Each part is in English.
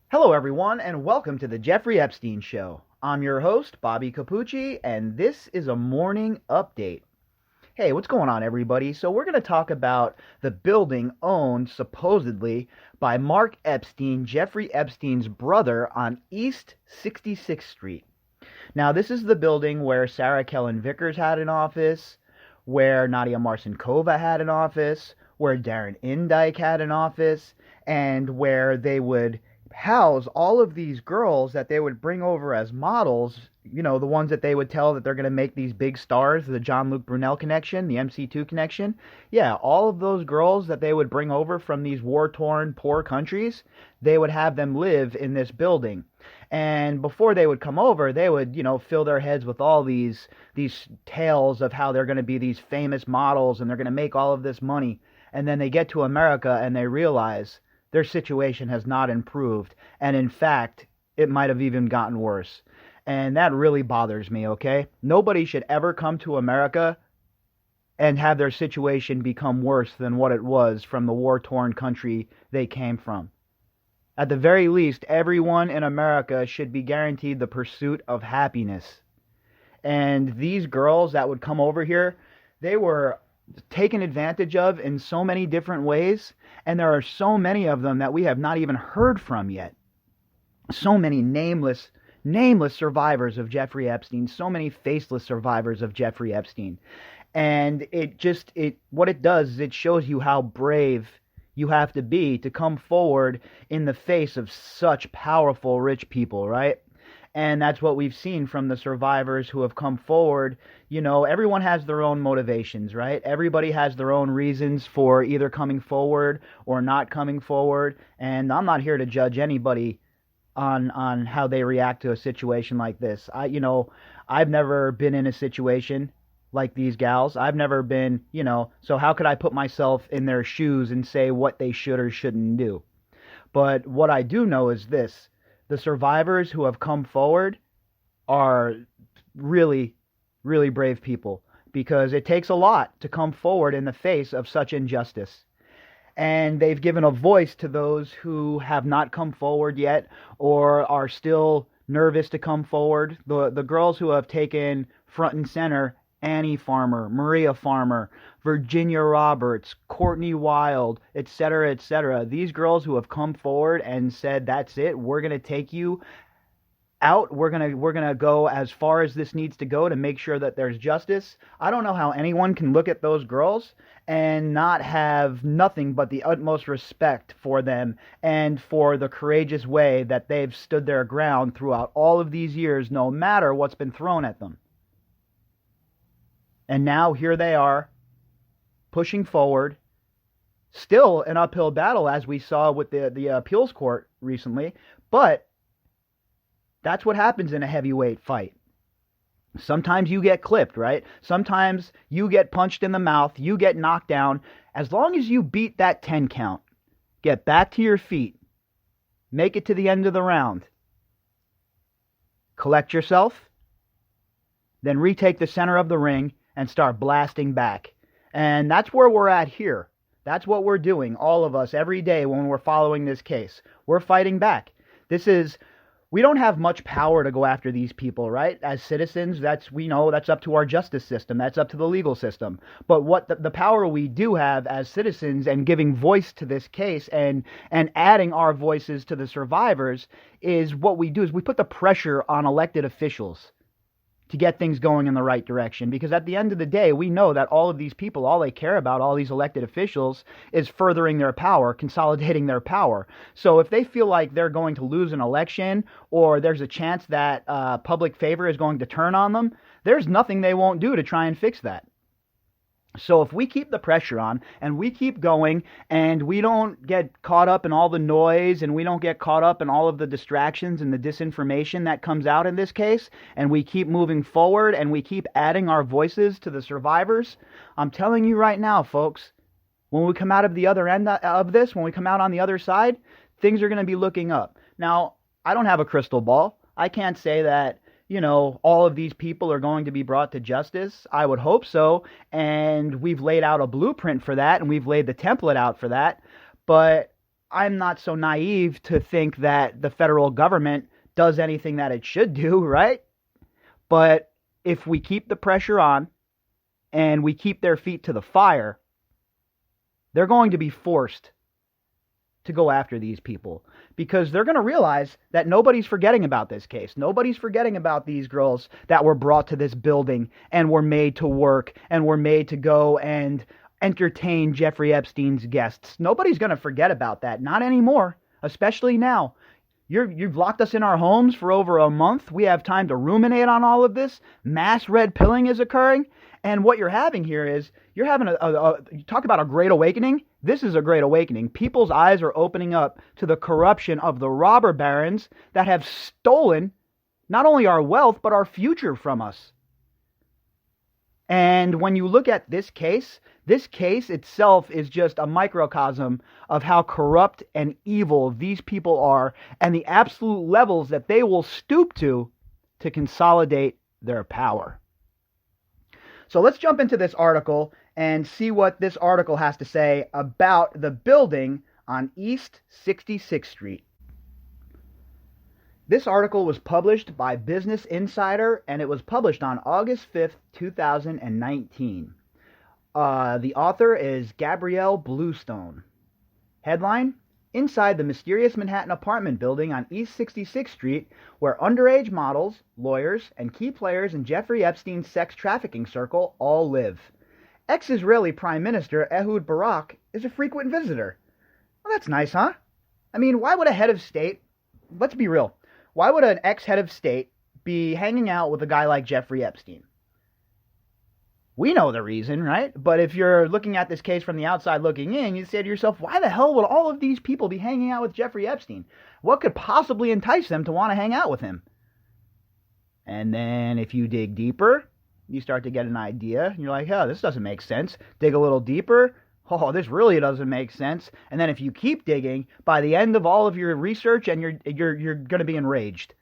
Hello, everyone, and welcome to the Jeffrey Epstein Show. I'm your host, Bobbycapucci, and this is a morning update. Hey, what's going on, everybody? So, we're going to talk about the building owned supposedly by Mark Epstein, Jeffrey Epstein's brother, on East 66th Street. Now, this is the building where Sarah Kellen Vickers had an office, where Nadia Marcinkova had an office, where Darren Indyke had an office, and where they would house all of these girls that they would bring over as models, the ones that they would tell that they're going to make these big stars, the John-Luc Brunel connection, the MC2 connection. Yeah, all of those girls that they would bring over from these war-torn, poor countries, they would have them live in this building. And before they would come over, they would, fill their heads with all these tales of how they're going to be these famous models and they're going to make all of this money. And then they get to America and they realize their situation has not improved. And in fact, it might have even gotten worse. And that really bothers me, okay? Nobody should ever come to America and have their situation become worse than what it was from the war-torn country they came from. At the very least, everyone in America should be guaranteed the pursuit of happiness. And these girls that would come over here, they were taken advantage of in so many different ways, and there are so many of them that we have not even heard from yet. So many nameless survivors of Jeffrey Epstein, so many faceless survivors of Jeffrey Epstein. And what it does is it shows you how brave you have to be to come forward in the face of such powerful rich people, right? And that's what we've seen from the survivors who have come forward. Everyone has their own motivations, right? Everybody has their own reasons for either coming forward or not coming forward. And I'm not here to judge anybody on how they react to a situation like this. I've never been in a situation like these gals. I've never been, so how could I put myself in their shoes and say what they should or shouldn't do? But what I do know is this. The survivors who have come forward are really, really brave people, because it takes a lot to come forward in the face of such injustice. And they've given a voice to those who have not come forward yet or are still nervous to come forward. The girls who have taken front and center: Annie Farmer, Maria Farmer, Virginia Roberts, Courtney Wild, etc., etc. These girls who have come forward and said, that's it, we're going to take you out, we're going to go as far as this needs to go to make sure that there's justice. I don't know how anyone can look at those girls and not have nothing but the utmost respect for them and for the courageous way that they've stood their ground throughout all of these years, no matter what's been thrown at them. And now here they are, pushing forward, still an uphill battle, as we saw with the appeals court recently, but that's what happens in a heavyweight fight. Sometimes you get clipped, right? Sometimes you get punched in the mouth, you get knocked down. As long as you beat that 10 count, get back to your feet, make it to the end of the round, collect yourself, then retake the center of the ring and start blasting back. And that's where we're at here. That's what we're doing, all of us, every day when we're following this case. We're fighting back. We don't have much power to go after these people, right? As citizens, that's up to our justice system. That's up to the legal system. But what the power we do have as citizens and giving voice to this case and adding our voices to the survivors is what we do is we put the pressure on elected officials to get things going in the right direction. Because at the end of the day, we know that all of these people, all they care about, all these elected officials, is furthering their power, consolidating their power. So if they feel like they're going to lose an election or there's a chance that public favor is going to turn on them, there's nothing they won't do to try and fix that. So if we keep the pressure on and we keep going and we don't get caught up in all the noise and we don't get caught up in all of the distractions and the disinformation that comes out in this case, and we keep moving forward and we keep adding our voices to the survivors, I'm telling you right now, folks, when we come out of the other end of this, when we come out on the other side, things are going to be looking up. Now, I don't have a crystal ball. I can't say that all of these people are going to be brought to justice. I would hope so. And we've laid out a blueprint for that, and we've laid the template out for that. But I'm not so naive to think that the federal government does anything that it should do, right? But if we keep the pressure on and we keep their feet to the fire, they're going to be forced to go after these people because they're going to realize that nobody's forgetting about this case. Nobody's forgetting about these girls that were brought to this building and were made to work and were made to go and entertain Jeffrey Epstein's guests. Nobody's going to forget about that. Not anymore, especially now. You've locked us in our homes for over a month. We have time to ruminate on all of this. Mass red pilling is occurring. And what you're having here is, you're having you talk about a great awakening. This is a great awakening. People's eyes are opening up to the corruption of the robber barons that have stolen not only our wealth, but our future from us. And when you look at this case itself is just a microcosm of how corrupt and evil these people are and the absolute levels that they will stoop to consolidate their power. So let's jump into this article and see what this article has to say about the building on East 66th Street. This article was published by Business Insider, and it was published on August 5th, 2019. The author is Gabrielle Bluestone. Headline: Inside the mysterious Manhattan apartment building on East 66th Street, where underage models, lawyers, and key players in Jeffrey Epstein's sex trafficking circle all live. Ex-Israeli Prime Minister Ehud Barak is a frequent visitor. Well, that's nice, huh? I mean, why would a head of state, let's be real, why would an ex-head of state be hanging out with a guy like Jeffrey Epstein? We know the reason, right? But if you're looking at this case from the outside looking in, you say to yourself, why the hell would all of these people be hanging out with Jeffrey Epstein? What could possibly entice them to want to hang out with him? And then if you dig deeper, you start to get an idea. You're like, oh, this doesn't make sense. Dig a little deeper. Oh, this really doesn't make sense. And then if you keep digging, by the end of all of your research, and you're going to be enraged.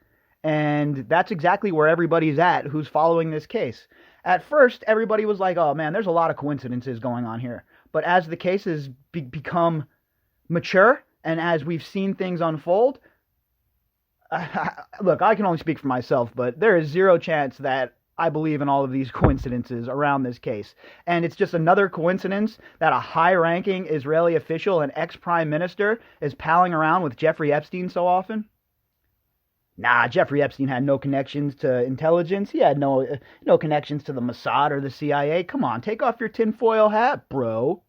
And that's exactly where everybody's at who's following this case. At first, everybody was like, oh man, there's a lot of coincidences going on here. But as the cases become mature, and as we've seen things unfold, look, I can only speak for myself, but there is zero chance that I believe in all of these coincidences around this case. And it's just another coincidence that a high-ranking Israeli official and ex-prime minister is palling around with Jeffrey Epstein so often. Nah, Jeffrey Epstein had no connections to intelligence. He had no connections to the Mossad or the CIA. Come on, take off your tinfoil hat, bro.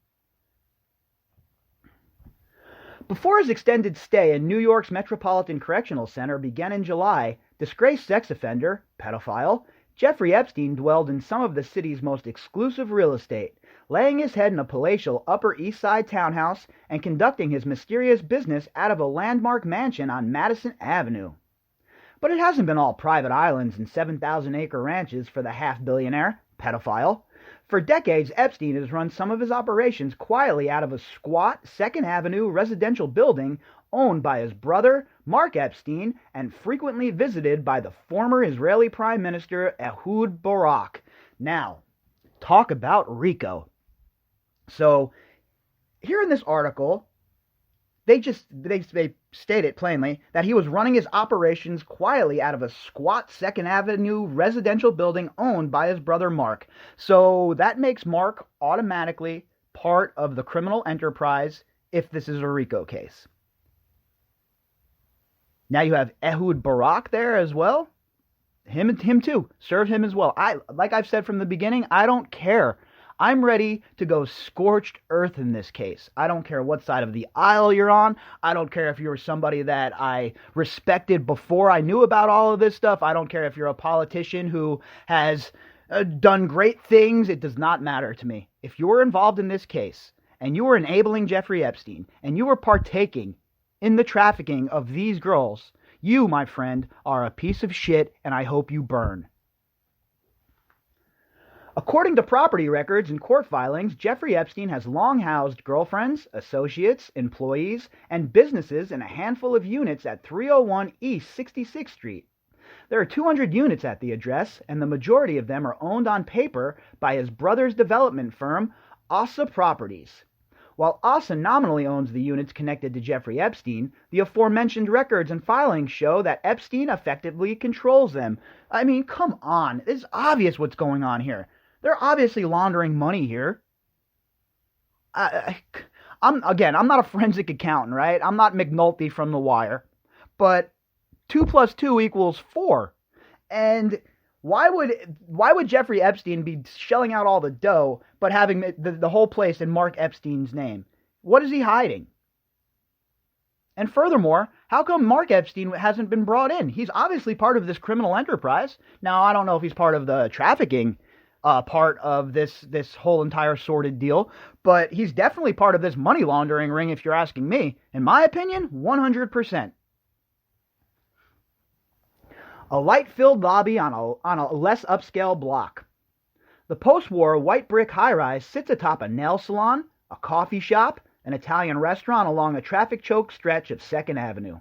Before his extended stay in New York's Metropolitan Correctional Center began in July, disgraced sex offender, pedophile, Jeffrey Epstein dwelled in some of the city's most exclusive real estate, laying his head in a palatial Upper East Side townhouse and conducting his mysterious business out of a landmark mansion on Madison Avenue. But it hasn't been all private islands and 7,000-acre ranches for the half-billionaire pedophile. For decades, Epstein has run some of his operations quietly out of a squat 2nd Avenue residential building owned by his brother, Mark Epstein, and frequently visited by the former Israeli Prime Minister Ehud Barak. Now, talk about RICO. So, here in this article, they state it plainly that he was running his operations quietly out of a squat 2nd Avenue residential building owned by his brother Mark. So that makes Mark automatically part of the criminal enterprise if this is a RICO case. Now you have Ehud Barak there as well. Him too. Serve him as well. Like I've said from the beginning, I don't care. I'm ready to go scorched earth in this case. I don't care what side of the aisle you're on. I don't care if you're somebody that I respected before I knew about all of this stuff. I don't care if you're a politician who has done great things. It does not matter to me. If you're involved in this case and you were enabling Jeffrey Epstein and you were partaking in the trafficking of these girls, you, my friend, are a piece of shit, and I hope you burn. According to property records and court filings, Jeffrey Epstein has long housed girlfriends, associates, employees, and businesses in a handful of units at 301 East 66th Street. There are 200 units at the address, and the majority of them are owned on paper by his brother's development firm, Asa Properties. While Asa nominally owns the units connected to Jeffrey Epstein, the aforementioned records and filings show that Epstein effectively controls them. I mean, come on. It's obvious what's going on here. They're obviously laundering money here. I'm not a forensic accountant, right? I'm not McNulty from The Wire. But 2 plus 2 equals 4. And why would Jeffrey Epstein be shelling out all the dough, but having the whole place in Mark Epstein's name? What is he hiding? And furthermore, how come Mark Epstein hasn't been brought in? He's obviously part of this criminal enterprise. Now, I don't know if he's part of the trafficking part of this whole entire sordid deal, but he's definitely part of this money laundering ring, if you're asking me. In my opinion, 100%. A light-filled lobby on a less upscale block. The post-war white brick high-rise sits atop a nail salon, a coffee shop, an Italian restaurant along a traffic-choked stretch of 2nd Avenue.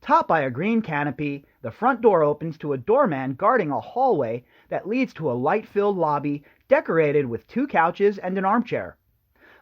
Topped by a green canopy, the front door opens to a doorman guarding a hallway that leads to a light-filled lobby decorated with 2 couches and an armchair.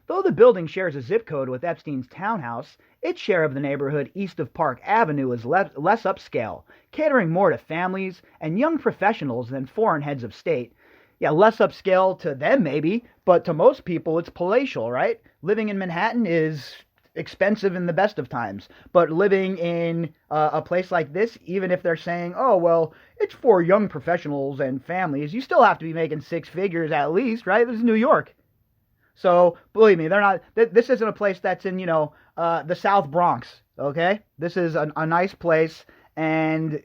Though the building shares a zip code with Epstein's townhouse, its share of the neighborhood east of Park Avenue is less upscale, catering more to families and young professionals than foreign heads of state. Yeah, less upscale to them maybe, but to most people it's palatial, right? Living in Manhattan is expensive in the best of times, but living in a place like this, even if they're saying, oh, well, it's for young professionals and families, you still have to be making 6 figures at least, right? This is New York. So, believe me, they're not. This isn't a place that's in, the South Bronx, okay? This is a nice place, and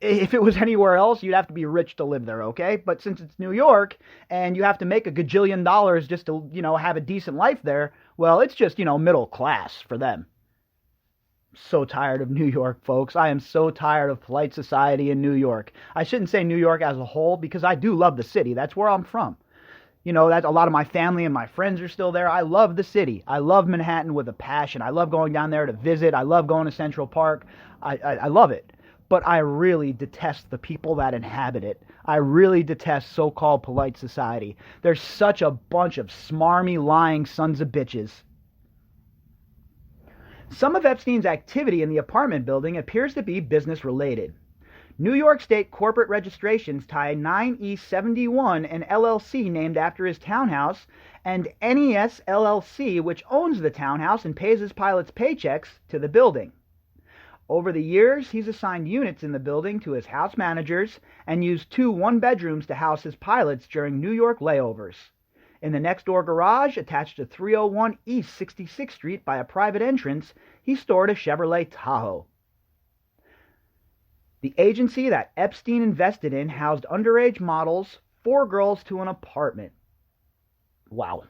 if it was anywhere else, you'd have to be rich to live there, okay? But since it's New York, and you have to make a gajillion dollars just to, have a decent life there, well, it's just, middle class for them. So tired of New York, folks. I am so tired of polite society in New York. I shouldn't say New York as a whole, because I do love the city. That's where I'm from. That's a lot of my family and my friends are still there. I love the city. I love Manhattan with a passion. I love going down there to visit. I love going to Central Park. I love it. But I really detest the people that inhabit it. I really detest so-called polite society. There's such a bunch of smarmy, lying sons of bitches. Some of Epstein's activity in the apartment building appears to be business-related. New York State corporate registrations tie 9E71, an LLC named after his townhouse, and NES LLC, which owns the townhouse and pays his pilots' paychecks, to the building. Over the years, he's assigned units in the building to his house managers and used 2 one-bedrooms to house his pilots during New York layovers. In the next-door garage, attached to 301 East 66th Street by a private entrance, he stored a Chevrolet Tahoe. The agency that Epstein invested in housed underage models, 4 girls to an apartment. Wow.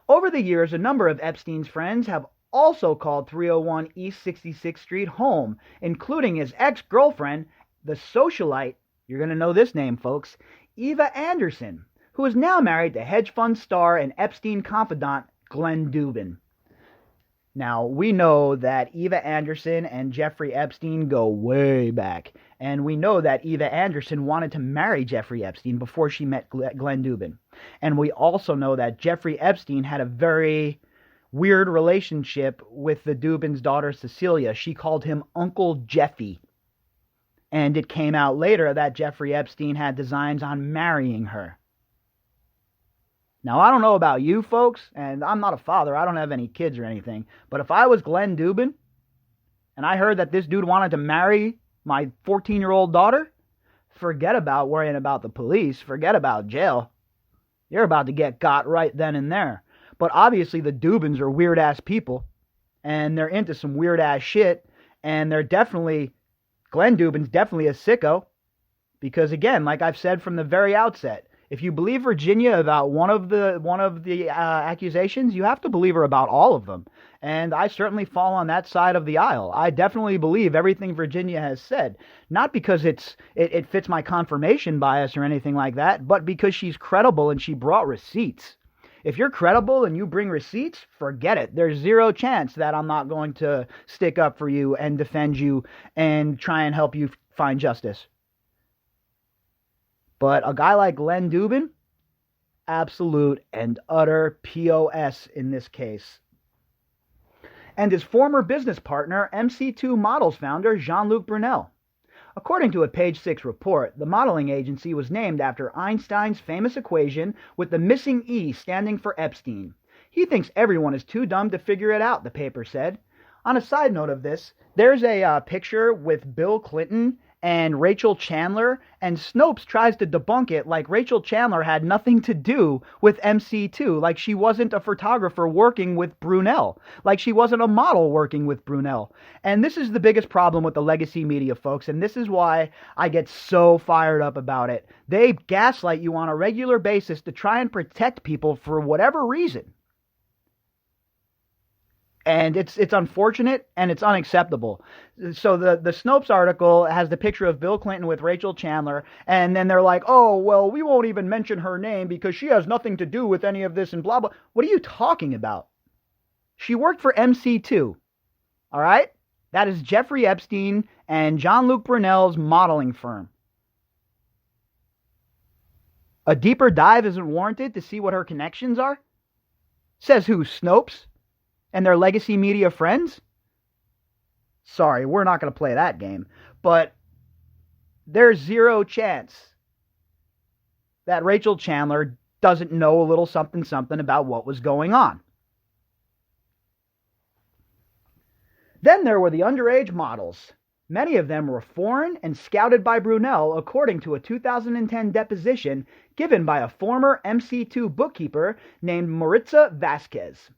Over the years, a number of Epstein's friends have also called 301 East 66th Street home, including his ex-girlfriend, the socialite, you're going to know this name, folks, Eva Anderson, who is now married to hedge fund star and Epstein confidant Glenn Dubin. Now, we know that Eva Anderson and Jeffrey Epstein go way back, and we know that Eva Anderson wanted to marry Jeffrey Epstein before she met Glenn Dubin. And we also know that Jeffrey Epstein had a very weird relationship with the Dubin's daughter Cecilia. She called him Uncle Jeffy. And it came out later that Jeffrey Epstein had designs on marrying her. Now, I don't know about you folks, and I'm not a father, I don't have any kids or anything, but if I was Glenn Dubin, and I heard that this dude wanted to marry my 14-year-old daughter, forget about worrying about the police, forget about jail. You're about to get got right then and there. But obviously the Dubins are weird-ass people, and they're into some weird-ass shit, and Glenn Dubin's definitely a sicko, because again, like I've said from the very outset, if you believe Virginia about one of the accusations, you have to believe her about all of them. And I certainly fall on that side of the aisle. I definitely believe everything Virginia has said, not because it fits my confirmation bias or anything like that, but because she's credible and she brought receipts. If you're credible and you bring receipts, forget it. There's zero chance that I'm not going to stick up for you and defend you and try and help you find justice. But a guy like Glenn Dubin, absolute and utter POS in this case. And his former business partner, MC2 Models founder Jean-Luc Brunel. According to a Page 6 report, the modeling agency was named after Einstein's famous equation with the missing E standing for Epstein. He thinks everyone is too dumb to figure it out, the paper said. On a side note of this, there's a picture with Bill Clinton and Rachel Chandler, and Snopes tries to debunk it like Rachel Chandler had nothing to do with MC2, like she wasn't a photographer working with Brunel, like she wasn't a model working with Brunel. And this is the biggest problem with the legacy media, folks, and this is why I get so fired up about it. They gaslight you on a regular basis to try and protect people for whatever reason. And it's unfortunate and it's unacceptable. So the Snopes article has the picture of Bill Clinton with Rachel Chandler, and then they're like, oh, well, we won't even mention her name because she has nothing to do with any of this and blah, blah. What are you talking about? She worked for MC2, all right? That is Jeffrey Epstein and Jean-Luc Brunel's modeling firm. A deeper dive isn't warranted to see what her connections are? Says who, Snopes? And their legacy media friends? Sorry, we're not going to play that game. But there's zero chance that Rachel Chandler doesn't know a little something something about what was going on. Then there were the underage models. Many of them were foreign and scouted by Brunel, according to a 2010 deposition given by a former MC2 bookkeeper named Maritza Vasquez.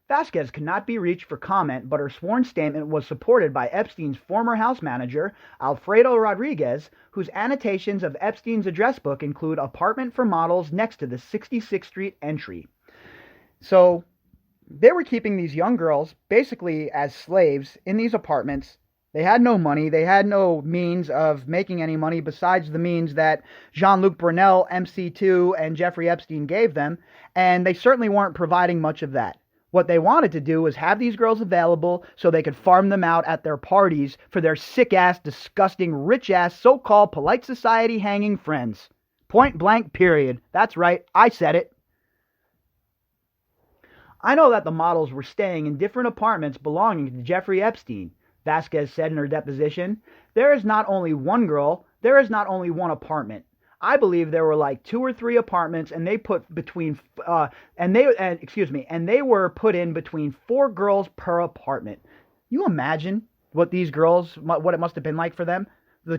Vasquez could not be reached for comment, but her sworn statement was supported by Epstein's former house manager, Alfredo Rodriguez, whose annotations of Epstein's address book include apartment for models next to the 66th Street entry. So they were keeping these young girls basically as slaves in these apartments. They had no money. They had no means of making any money besides the means that Jean-Luc Brunel, MC2, and Jeffrey Epstein gave them, and they certainly weren't providing much of that. What they wanted to do was have these girls available so they could farm them out at their parties for their sick-ass, disgusting, rich-ass, so-called polite society hanging friends. Point blank, period. That's right, I said it. I know that the models were staying in different apartments belonging to Jeffrey Epstein, Vasquez said in her deposition. There is not only one girl, there is not only one apartment. I believe there were like 2 or 3 apartments, and they put between and they were put in between 4 girls per apartment. You imagine what these girls, what it must have been like for them? The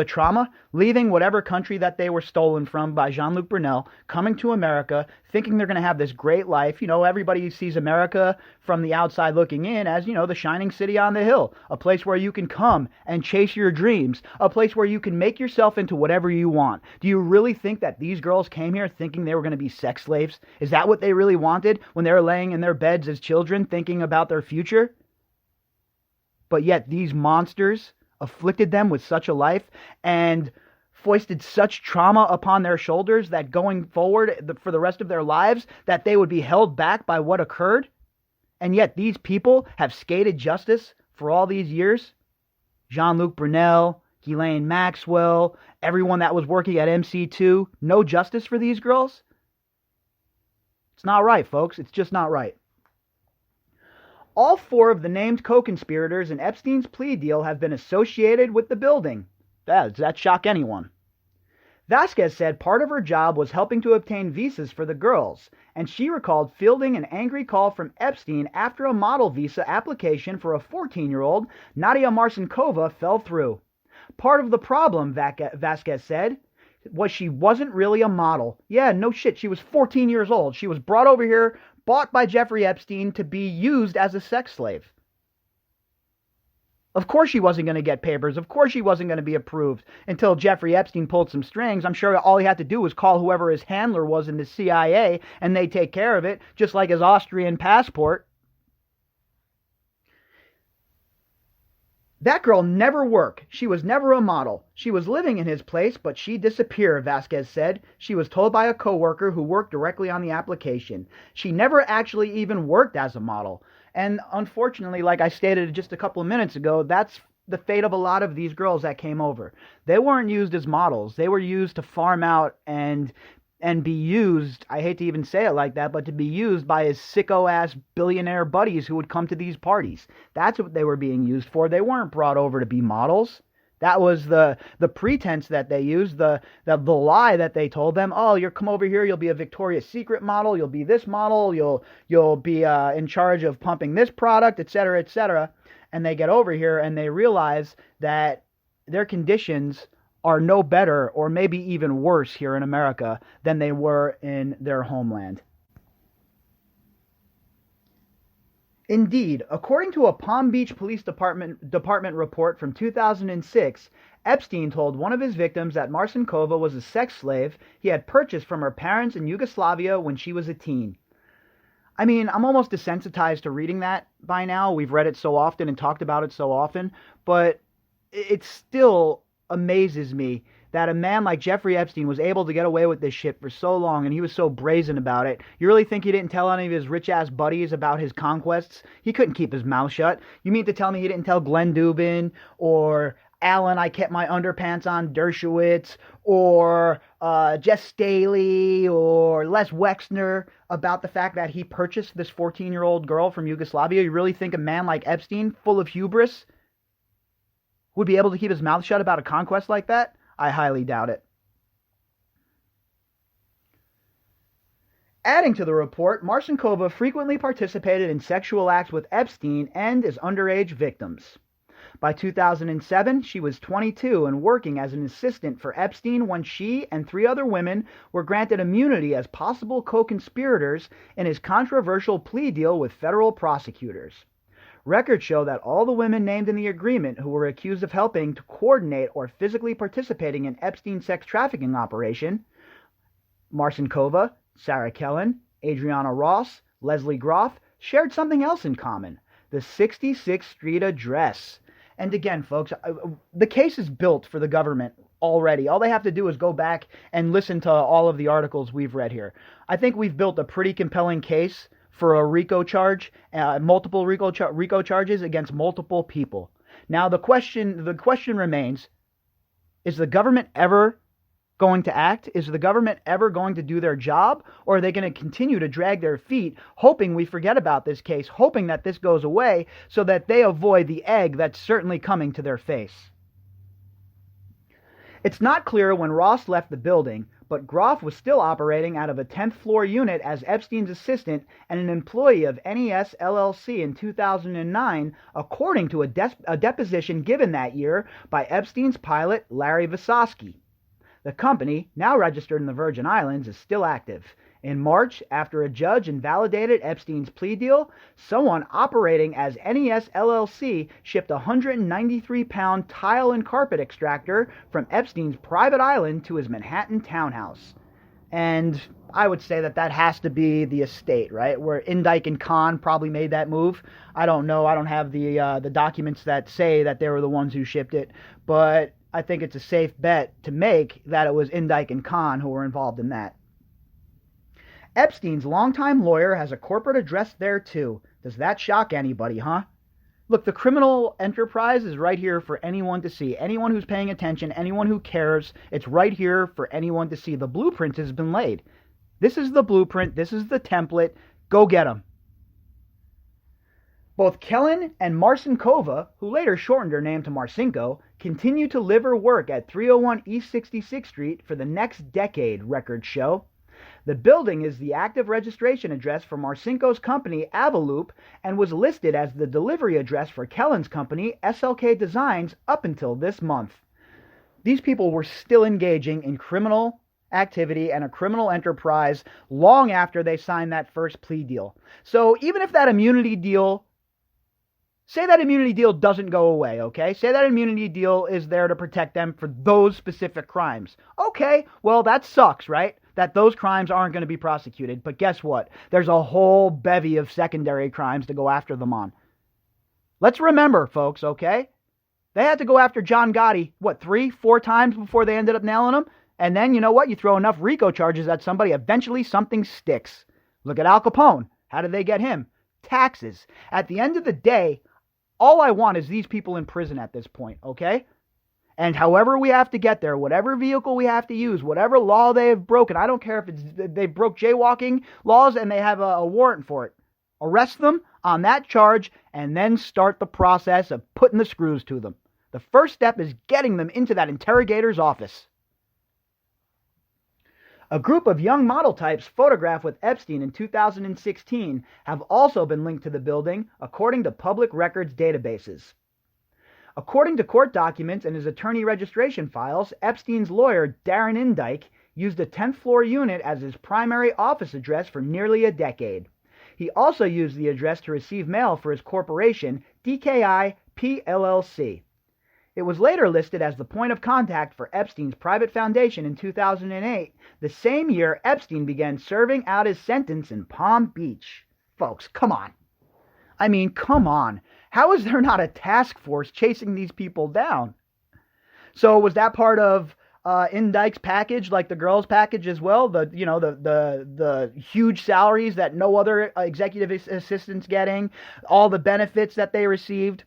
trauma, leaving whatever country that they were stolen from by Jean-Luc Brunel, coming to America, thinking they're going to have this great life. You know, everybody sees America from the outside looking in as, you know, the shining city on the hill, a place where you can come and chase your dreams, a place where you can make yourself into whatever you want. Do you really think that these girls came here thinking they were going to be sex slaves? Is that what they really wanted when they were laying in their beds as children thinking about their future? But yet these monsters afflicted them with such a life and foisted such trauma upon their shoulders that going forward for the rest of their lives that they would be held back by what occurred. And yet these people have skated justice for all these years. Jean-Luc Brunel, Ghislaine Maxwell, everyone that was working at MC2, no justice for these girls? It's not right, folks. It's just not right. All 4 of the named co-conspirators in Epstein's plea deal have been associated with the building. Does that shock anyone? Vasquez said part of her job was helping to obtain visas for the girls, and she recalled fielding an angry call from Epstein after a model visa application for a 14-year-old, Nadia Marcinkova, fell through. Part of the problem, Vasquez said, was she wasn't really a model. Yeah, no shit, she was 14 years old. She was brought over here, bought by Jeffrey Epstein to be used as a sex slave. Of course she wasn't going to get papers. Of course she wasn't going to be approved until Jeffrey Epstein pulled some strings. I'm sure all he had to do was call whoever his handler was in the CIA and they take care of it, just like his Austrian passport. That girl never worked. She was never a model. She was living in his place, but she disappeared, Vasquez said. She was told by a coworker who worked directly on the application. She never actually even worked as a model. And unfortunately, like I stated just a couple of minutes ago, that's the fate of a lot of these girls that came over. They weren't used as models. They were used to farm out and and be used, I hate to even say it like that, but to be used by his sicko-ass billionaire buddies who would come to these parties. That's what they were being used for. They weren't brought over to be models. That was the pretense that they used, the lie that they told them. Oh, you'll come over here, you'll be a Victoria's Secret model, you'll be this model, you'll be in charge of pumping this product, etc., etc. And they get over here and they realize that their conditions are no better or maybe even worse here in America than they were in their homeland. Indeed, according to a Palm Beach Police Department report from 2006, Epstein told one of his victims that Marcinkova was a sex slave he had purchased from her parents in Yugoslavia when she was a teen. I mean, I'm almost desensitized to reading that by now. We've read it so often and talked about it so often, but it still amazes me that a man like Jeffrey Epstein was able to get away with this shit for so long, and he was so brazen about it. You really think he didn't tell any of his rich-ass buddies about his conquests? He couldn't keep his mouth shut. You mean to tell me he didn't tell Glenn Dubin or Alan, I kept my underpants on Dershowitz, or Jess Staley, or Les Wexner about the fact that he purchased this 14-year-old girl from Yugoslavia? You really think a man like Epstein, full of hubris, would be able to keep his mouth shut about a conquest like that? I highly doubt it. Adding to the report, Marcinkova frequently participated in sexual acts with Epstein and his underage victims. By 2007, she was 22 and working as an assistant for Epstein when she and 3 other women were granted immunity as possible co-conspirators in his controversial plea deal with federal prosecutors. Records show that all the women named in the agreement who were accused of helping to coordinate or physically participating in Epstein's sex trafficking operation, Marcinkova, Sarah Kellen, Adriana Ross, Leslie Groff, shared something else in common: the 66th Street address. And again, folks, the case is built for the government already. All they have to do is go back and listen to all of the articles we've read here. I think we've built a pretty compelling case for a RICO charge, multiple RICO charges against multiple people. Now the question remains: is the government ever going to act? Is the government ever going to do their job? Or are they going to continue to drag their feet, hoping we forget about this case, hoping that this goes away so that they avoid the egg that's certainly coming to their face? It's not clear when Ross left the building, but Groff was still operating out of a 10th floor unit as Epstein's assistant and an employee of NES LLC in 2009, according to a deposition given that year by Epstein's pilot Larry Visosky. The company, now registered in the Virgin Islands, is still active. In March, after a judge invalidated Epstein's plea deal, someone operating as NES LLC shipped a 193-pound tile and carpet extractor from Epstein's private island to his Manhattan townhouse. And I would say that has to be the estate, right? Where Indike and Kahn probably made that move. I don't know. I don't have the documents that say that they were the ones who shipped it, but I think it's a safe bet to make that it was Indike and Kahn who were involved in that. Epstein's longtime lawyer has a corporate address there too. Does that shock anybody, huh? Look, the criminal enterprise is right here for anyone to see. Anyone who's paying attention, anyone who cares, it's right here for anyone to see. The blueprint has been laid. This is the blueprint. This is the template. Go get them. Both Kellen and Marcinkova, who later shortened her name to Marcinko, continue to live or work at 301 East 66th Street for the next decade, records show. The building is the active registration address for Marcinko's company, Avaloop, and was listed as the delivery address for Kellen's company, SLK Designs, up until this month. These people were still engaging in criminal activity and a criminal enterprise long after they signed that first plea deal. So even if that immunity deal, say that immunity deal doesn't go away, okay? Say that immunity deal is there to protect them for those specific crimes. Okay, well, that sucks, right? That those crimes aren't going to be prosecuted. But guess what? There's a whole bevy of secondary crimes to go after them on. Let's remember, folks, okay? They had to go after John Gotti, 3, 4 times before they ended up nailing him? And then, you know what? You throw enough RICO charges at somebody, eventually something sticks. Look at Al Capone. How did they get him? Taxes. At the end of the day, all I want is these people in prison at this point, okay? And however we have to get there, whatever vehicle we have to use, whatever law they have broken, I don't care if they broke jaywalking laws and they have a warrant for it. Arrest them on that charge and then start the process of putting the screws to them. The first step is getting them into that interrogator's office. A group of young model types photographed with Epstein in 2016 have also been linked to the building, according to public records databases. According to court documents and his attorney registration files, Epstein's lawyer, Darren Indyke, used a 10th floor unit as his primary office address for nearly a decade. He also used the address to receive mail for his corporation, DKI PLLC. It was later listed as the point of contact for Epstein's private foundation in 2008, the same year Epstein began serving out his sentence in Palm Beach. Folks, come on. I mean, come on. How is there not a task force chasing these people down? So was that part of Indyke's package, like the girls' package as well? The huge salaries that no other executive assistant's getting, all the benefits that they received,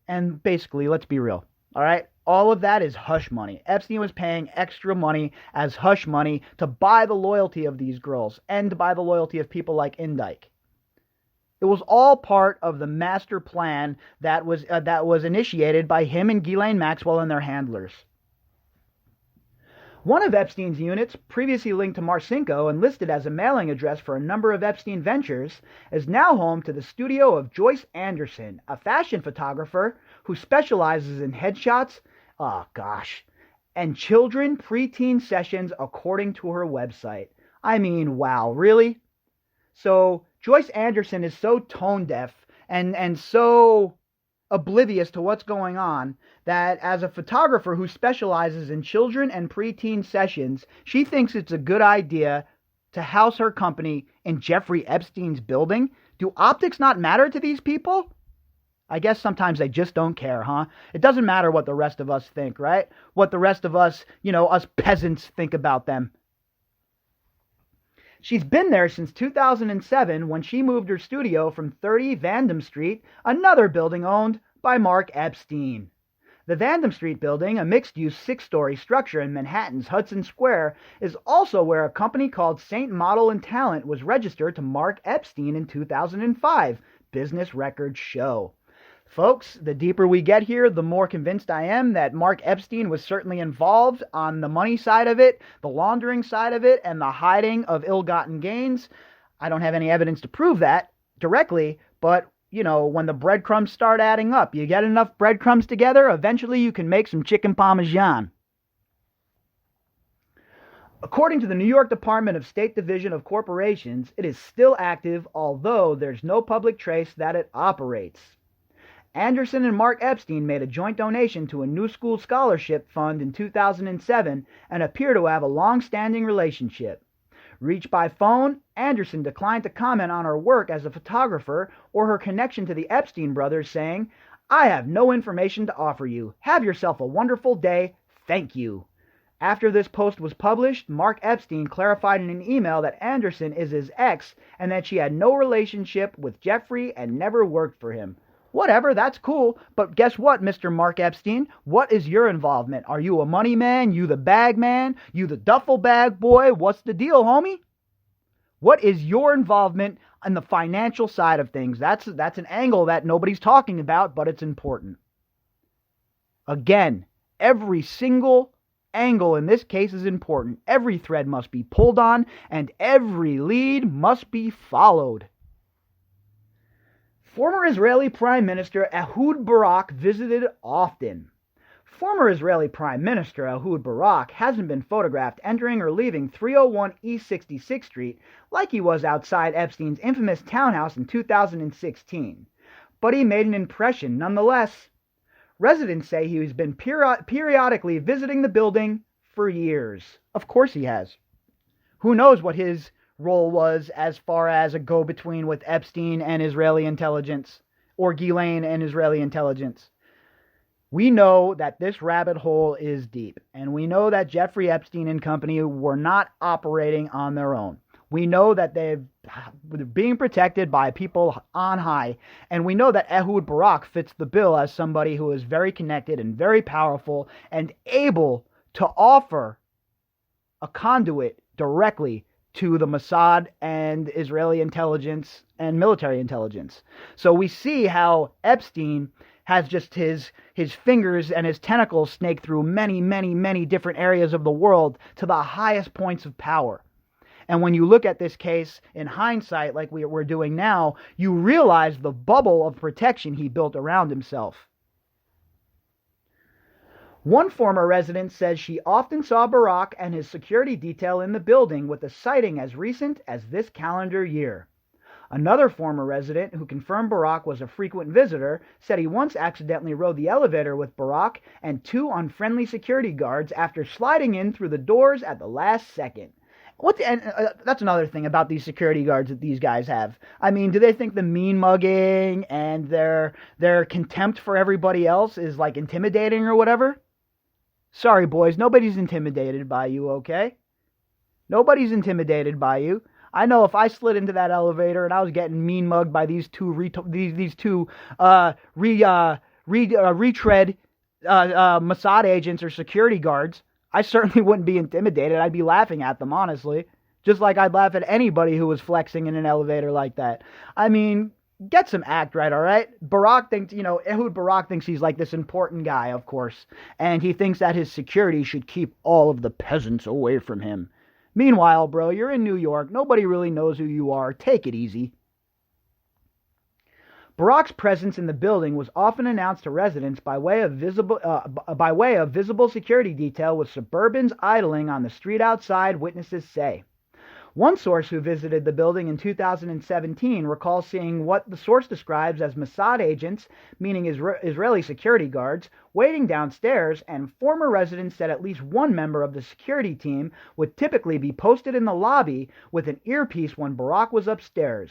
and basically, let's be real. All right, all of that is hush money. Epstein was paying extra money as hush money to buy the loyalty of these girls and to buy the loyalty of people like Indyke. It was all part of the master plan that was initiated by him and Ghislaine Maxwell and their handlers. One of Epstein's units, previously linked to Marcinko and listed as a mailing address for a number of Epstein ventures, is now home to the studio of Joyce Anderson, a fashion photographer who specializes in headshots, and children preteen sessions, according to her website. I mean, wow, really? So Joyce Anderson is so tone deaf and so oblivious to what's going on that as a photographer who specializes in children and preteen sessions, she thinks it's a good idea to house her company in Jeffrey Epstein's building. Do optics not matter to these people? I guess sometimes they just don't care, huh? It doesn't matter what the rest of us think, right? What the rest of us, us peasants think about them. She's been there since 2007 when she moved her studio from 30 Vandam Street, another building owned by Mark Epstein. The Vandam Street building, a mixed-use 6-story structure in Manhattan's Hudson Square, is also where a company called Saint Model and Talent was registered to Mark Epstein in 2005, business records show. Folks, the deeper we get here, the more convinced I am that Mark Epstein was certainly involved on the money side of it, the laundering side of it, and the hiding of ill-gotten gains. I don't have any evidence to prove that directly, but, when the breadcrumbs start adding up, you get enough breadcrumbs together, eventually you can make some chicken parmesan. According to the New York Department of State Division of Corporations, it is still active, although there's no public trace that it operates. Anderson and Mark Epstein made a joint donation to a New School Scholarship Fund in 2007 and appear to have a long-standing relationship. Reached by phone, Anderson declined to comment on her work as a photographer or her connection to the Epstein brothers, saying, "I have no information to offer you. Have yourself a wonderful day. Thank you." After this post was published, Mark Epstein clarified in an email that Anderson is his ex and that she had no relationship with Jeffrey and never worked for him. Whatever, that's cool, but guess what, Mr. Mark Epstein? What is your involvement? Are you a money man? You the bag man? You the duffel bag boy? What's the deal, homie? What is your involvement on the financial side of things? That's an angle that nobody's talking about, but it's important. Again, every single angle in this case is important. Every thread must be pulled on, and every lead must be followed. Former Israeli Prime Minister Ehud Barak visited often. Former Israeli Prime Minister Ehud Barak hasn't been photographed entering or leaving 301 East 66th Street like he was outside Epstein's infamous townhouse in 2016. But he made an impression nonetheless. Residents say he has been periodically visiting the building for years. Of course he has. Who knows what his role was as far as a go-between with Epstein and Israeli intelligence, or Ghislaine and Israeli intelligence. We know that this rabbit hole is deep, and we know that Jeffrey Epstein and company were not operating on their own. We know that they're being protected by people on high. And we know that Ehud Barak fits the bill as somebody who is very connected and very powerful and able to offer a conduit directly to the Mossad and Israeli intelligence and military intelligence. So we see how Epstein has just his fingers and his tentacles snake through many, many, many different areas of the world to the highest points of power. And when you look at this case in hindsight, like we're doing now, you realize the bubble of protection he built around himself. One former resident says she often saw Barak and his security detail in the building, with a sighting as recent as this calendar year. Another former resident, who confirmed Barak was a frequent visitor, said he once accidentally rode the elevator with Barak and two unfriendly security guards after sliding in through the doors at the last second. That's another thing about these security guards that these guys have. I mean, do they think the mean mugging and their contempt for everybody else is like intimidating or whatever? Sorry, boys, nobody's intimidated by you, okay? Nobody's intimidated by you. I know if I slid into that elevator and I was getting mean mugged by these two retread Mossad agents or security guards, I certainly wouldn't be intimidated. I'd be laughing at them, honestly. Just like I'd laugh at anybody who was flexing in an elevator like that. I mean, get some act right, all right? Barak thinks, Ehud Barak thinks he's like this important guy, of course. And he thinks that his security should keep all of the peasants away from him. Meanwhile, bro, you're in New York. Nobody really knows who you are. Take it easy. Barak's presence in the building was often announced to residents by way of visible security detail, with Suburbans idling on the street outside, witnesses say. One source who visited the building in 2017 recalls seeing what the source describes as Mossad agents, meaning Israeli security guards, waiting downstairs, and former residents said at least one member of the security team would typically be posted in the lobby with an earpiece when Barak was upstairs.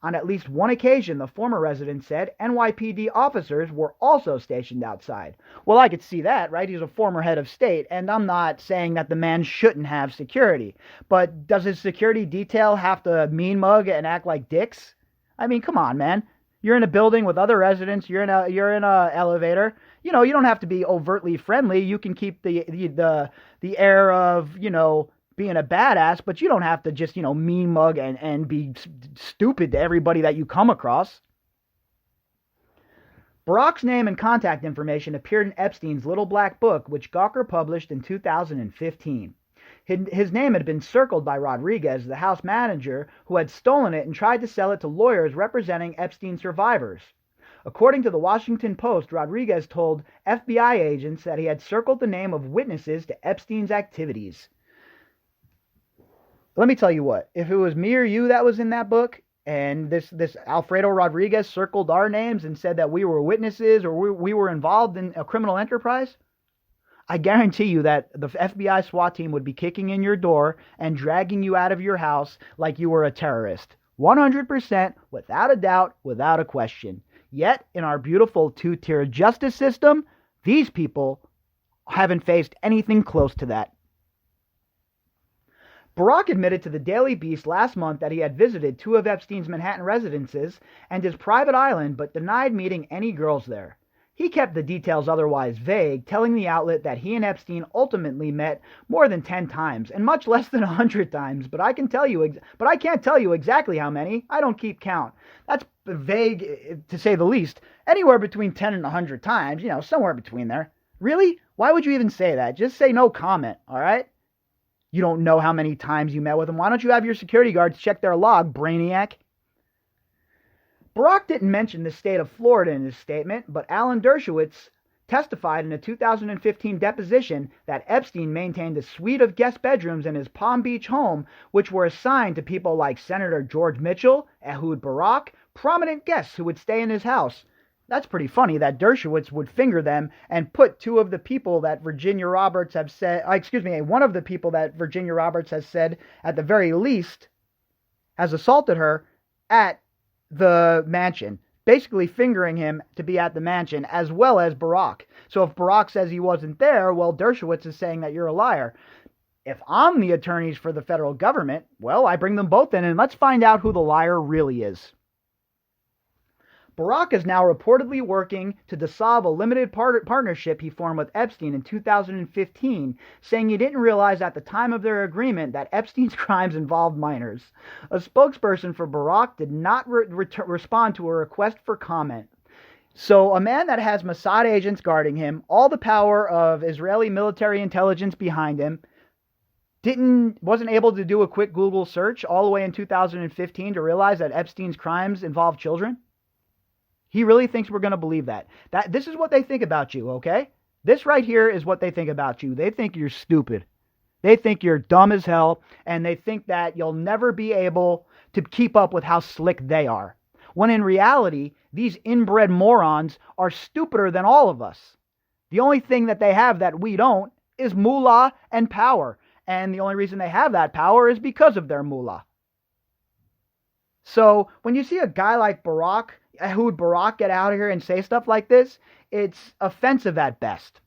On at least one occasion, the former resident said NYPD officers were also stationed outside. Well, I could see that, right? He's a former head of state, and I'm not saying that the man shouldn't have security. But does his security detail have to mean mug and act like dicks? I mean, come on, man. You're in a building with other residents. You're in a elevator. You don't have to be overtly friendly. You can keep the air of, being a badass, but you don't have to just, mean mug and be stupid to everybody that you come across. Barak's name and contact information appeared in Epstein's Little Black Book, which Gawker published in 2015. His name had been circled by Rodriguez, the house manager, who had stolen it and tried to sell it to lawyers representing Epstein survivors. According to the Washington Post, Rodriguez told FBI agents that he had circled the name of witnesses to Epstein's activities. Let me tell you what, if it was me or you that was in that book, and this Alfredo Rodriguez circled our names and said that we were witnesses or we were involved in a criminal enterprise, I guarantee you that the FBI SWAT team would be kicking in your door and dragging you out of your house like you were a terrorist. 100%, without a doubt, without a question. Yet, in our beautiful two-tier justice system, these people haven't faced anything close to that. Barak admitted to the Daily Beast last month that he had visited two of Epstein's Manhattan residences and his private island, but denied meeting any girls there. He kept the details otherwise vague, telling the outlet that he and Epstein ultimately met more than 10 times, and much less than 100 times, but I can't tell you exactly how many. I don't keep count. That's vague, to say the least. Anywhere between 10 and 100 times, somewhere between there. Really? Why would you even say that? Just say no comment, all right? You don't know how many times you met with them. Why don't you have your security guards check their log, brainiac? Barak didn't mention the state of Florida in his statement, but Alan Dershowitz testified in a 2015 deposition that Epstein maintained a suite of guest bedrooms in his Palm Beach home, which were assigned to people like Senator George Mitchell, Ehud Barak, prominent guests who would stay in his house. That's pretty funny that Dershowitz would finger them and put one of the people that Virginia Roberts has said, at the very least, has assaulted her at the mansion, basically fingering him to be at the mansion, as well as Barak. So if Barak says he wasn't there, well, Dershowitz is saying that you're a liar. If I'm the attorneys for the federal government, well, I bring them both in and let's find out who the liar really is. Barack is now reportedly working to dissolve a limited partnership he formed with Epstein in 2015, saying he didn't realize at the time of their agreement that Epstein's crimes involved minors. A spokesperson for Barack did not respond to a request for comment. So a man that has Mossad agents guarding him, all the power of Israeli military intelligence behind him, wasn't able to do a quick Google search all the way in 2015 to realize that Epstein's crimes involve children? He really thinks we're going to believe that. This is what they think about you, okay? This right here is what they think about you. They think you're stupid. They think you're dumb as hell, and they think that you'll never be able to keep up with how slick they are. When in reality, these inbred morons are stupider than all of us. The only thing that they have that we don't is moolah and power. And the only reason they have that power is because of their moolah. So when you see a guy like Barack, who would Barack get out of here and say stuff like this? It's offensive at best.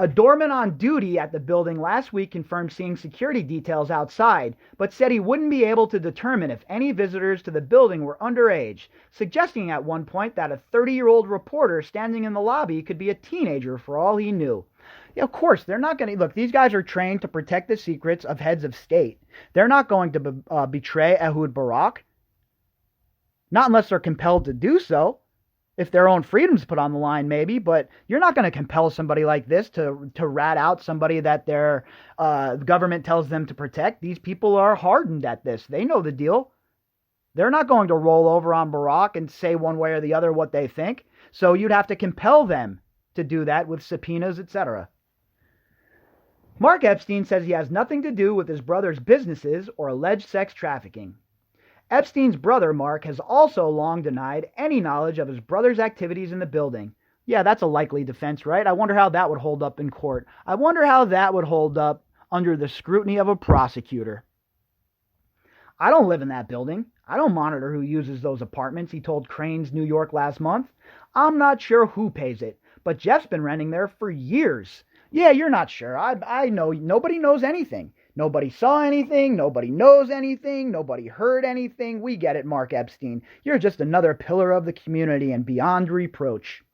A doorman on duty at the building last week confirmed seeing security details outside, but said he wouldn't be able to determine if any visitors to the building were underage, suggesting at one point that a 30-year-old reporter standing in the lobby could be a teenager for all he knew. Yeah, of course, they're not going to... Look, these guys are trained to protect the secrets of heads of state. They're not going to betray Ehud Barak. Not unless they're compelled to do so. If their own freedom's put on the line, maybe. But you're not going to compel somebody like this to rat out somebody that their government tells them to protect. These people are hardened at this. They know the deal. They're not going to roll over on Barak and say one way or the other what they think. So you'd have to compel them to do that with subpoenas, etc. Mark Epstein says he has nothing to do with his brother's businesses or alleged sex trafficking. Epstein's brother, Mark, has also long denied any knowledge of his brother's activities in the building. Yeah, that's a likely defense, right? I wonder how that would hold up in court. I wonder how that would hold up under the scrutiny of a prosecutor. I don't live in that building. I don't monitor who uses those apartments, he told Crain's New York last month. I'm not sure who pays it, but Jeff's been renting there for years. Yeah, you're not sure. I know. Nobody knows anything. Nobody saw anything. Nobody knows anything. Nobody heard anything. We get it, Mark Epstein. You're just another pillar of the community and beyond reproach.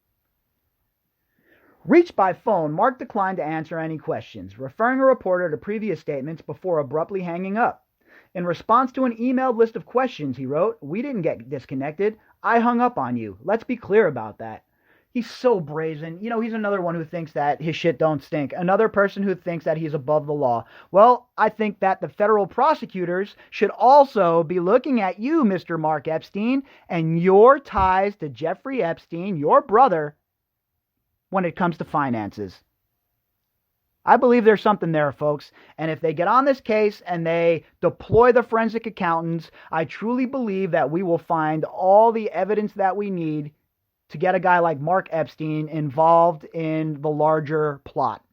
Reached by phone, Mark declined to answer any questions, referring a reporter to previous statements before abruptly hanging up. In response to an emailed list of questions, he wrote, "We didn't get disconnected. I hung up on you. Let's be clear about that." He's so brazen. You know, he's another one who thinks that his shit don't stink. Another person who thinks that he's above the law. Well, I think that the federal prosecutors should also be looking at you, Mr. Mark Epstein, and your ties to Jeffrey Epstein, your brother, when it comes to finances. I believe there's something there, folks. And if they get on this case and they deploy the forensic accountants, I truly believe that we will find all the evidence that we need to get a guy like Mark Epstein involved in the larger plot.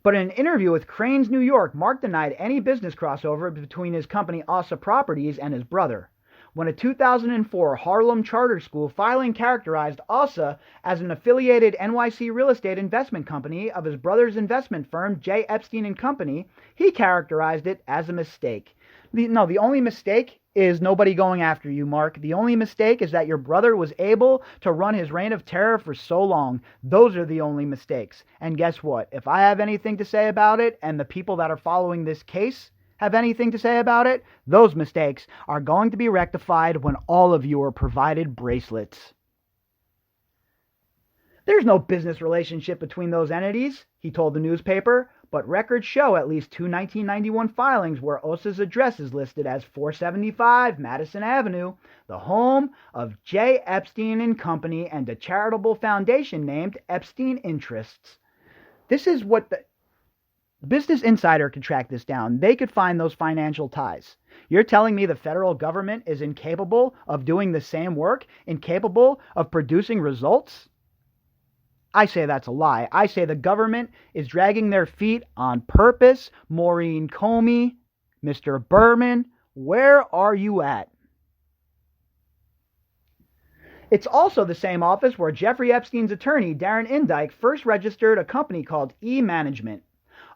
But in an interview with Crain's New York, Mark denied any business crossover between his company Asa Properties and his brother. When a 2004 Harlem charter school filing characterized Asa as an affiliated NYC real estate investment company of his brother's investment firm, J. Epstein & Company, he characterized it as a mistake. The only mistake is nobody going after you, Mark. The only mistake is that your brother was able to run his reign of terror for so long. Those are the only mistakes. And guess what? If I have anything to say about it, and the people that are following this case have anything to say about it, those mistakes are going to be rectified when all of you are provided bracelets. There's no business relationship between those entities, he told the newspaper, but records show at least two 1991 filings where Osa's address is listed as 475 Madison Avenue, the home of J. Epstein & Company and a charitable foundation named Epstein Interests. This is what the Business Insider could track this down. They could find those financial ties. You're telling me the federal government is incapable of doing the same work, incapable of producing results? I say that's a lie. I say the government is dragging their feet on purpose. Maureen Comey, Mr. Berman, where are you at? It's also the same office where Jeffrey Epstein's attorney, Darren Indyke, first registered a company called E-Management.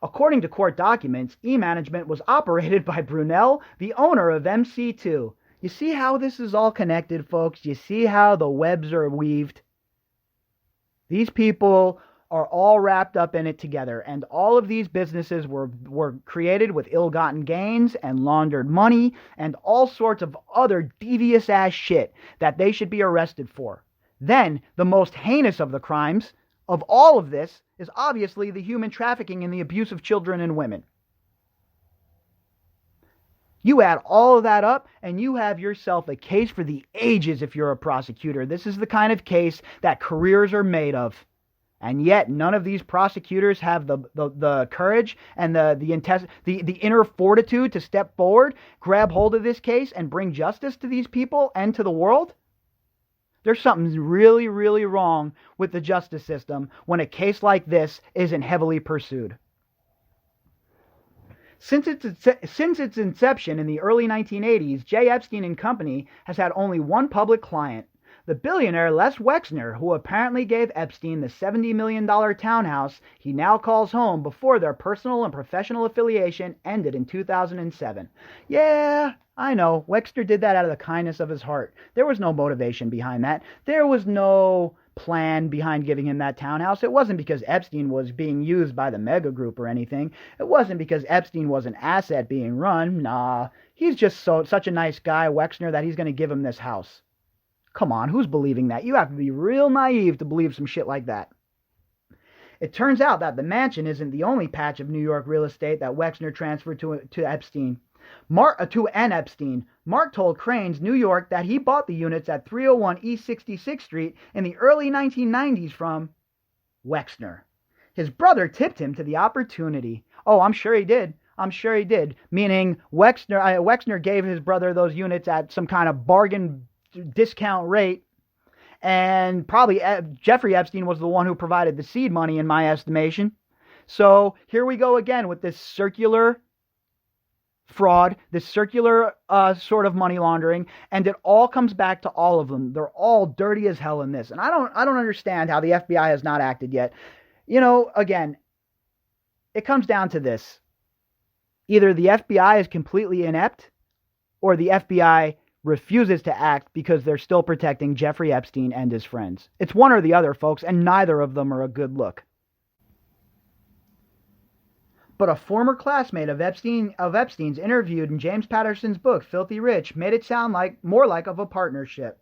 According to court documents, E-Management was operated by Brunel, the owner of MC2. You see how this is all connected, folks? You see how the webs are weaved? These people are all wrapped up in it together, and all of these businesses were created with ill-gotten gains and laundered money and all sorts of other devious-ass shit that they should be arrested for. Then, the most heinous of the crimes of all of this is obviously the human trafficking and the abuse of children and women. You add all of that up, and you have yourself a case for the ages if you're a prosecutor. This is the kind of case that careers are made of. And yet, none of these prosecutors have the courage and the inner fortitude to step forward, grab hold of this case, and bring justice to these people and to the world. There's something really, really wrong with the justice system when a case like this isn't heavily pursued. Since its inception in the early 1980s, J. Epstein and Company has had only one public client, the billionaire Les Wexner, who apparently gave Epstein the $70 million townhouse he now calls home before their personal and professional affiliation ended in 2007. Yeah, I know, Wexner did that out of the kindness of his heart. There was no motivation behind that. There was no plan behind giving him that townhouse. It wasn't because Epstein was being used by the mega group or anything. It wasn't because Epstein was an asset being run. Nah, he's just such a nice guy, Wexner, that he's going to give him this house. Come on, who's believing that? You have to be real naive to believe some shit like that. It turns out that the mansion isn't the only patch of New York real estate that Wexner transferred to Epstein. To an Epstein. Mark told Crain's New York that he bought the units at 301 East 66th Street in the early 1990s from Wexner. His brother tipped him to the opportunity. Oh, I'm sure he did. Meaning Wexner gave his brother those units at some kind of bargain discount rate, and probably Jeffrey Epstein was the one who provided the seed money in my estimation. So here we go again with this circular fraud, this circular sort of money laundering, and it all comes back to all of them. They're all dirty as hell in this, and I don't understand how the FBI has not acted yet. You know, again, it comes down to this: either the FBI is completely inept, or the FBI refuses to act because they're still protecting Jeffrey Epstein and his friends. It's one or the other, folks, and neither of them are a good look. But a former classmate of Epstein's interviewed in James Patterson's book, Filthy Rich, made it sound more like of a partnership.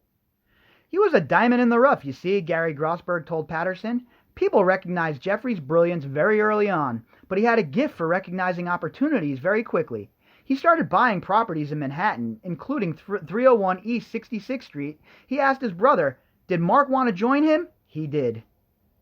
He was a diamond in the rough, you see, Gary Grossberg told Patterson. People recognized Jeffrey's brilliance very early on, but he had a gift for recognizing opportunities very quickly. He started buying properties in Manhattan, including 301 East 66th Street. He asked his brother, did Mark want to join him? He did.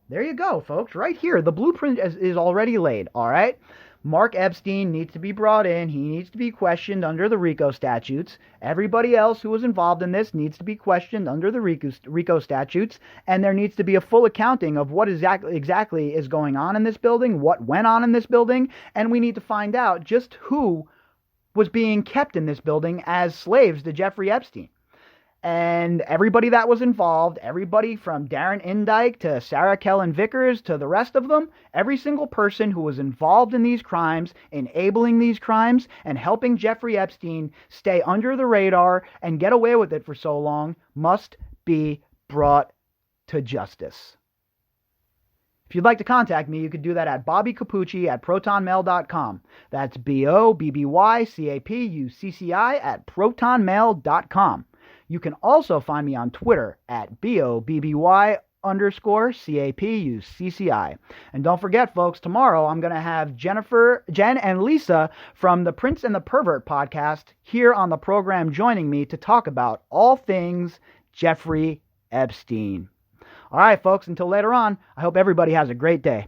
There you go, folks. Right here. The blueprint is already laid, all right? Mark Epstein needs to be brought in. He needs to be questioned under the RICO statutes. Everybody else who was involved in this needs to be questioned under the RICO statutes. And there needs to be a full accounting of what exactly is going on in this building, what went on in this building, and we need to find out just who was being kept in this building as slaves to Jeffrey Epstein. And everybody that was involved, everybody from Darren Indyke to Sarah Kellen Vickers to the rest of them, every single person who was involved in these crimes, enabling these crimes, and helping Jeffrey Epstein stay under the radar and get away with it for so long, must be brought to justice. If you'd like to contact me, you could do that at bobbycapucci@protonmail.com. That's BOBBYCAPUCCI@protonmail.com. You can also find me on Twitter at BOBBY_CAPUCCI. And don't forget, folks, tomorrow I'm going to have Jen, and Lisa from the Prince and the Pervert podcast here on the program joining me to talk about all things Jeffrey Epstein. All right, folks, until later on, I hope everybody has a great day.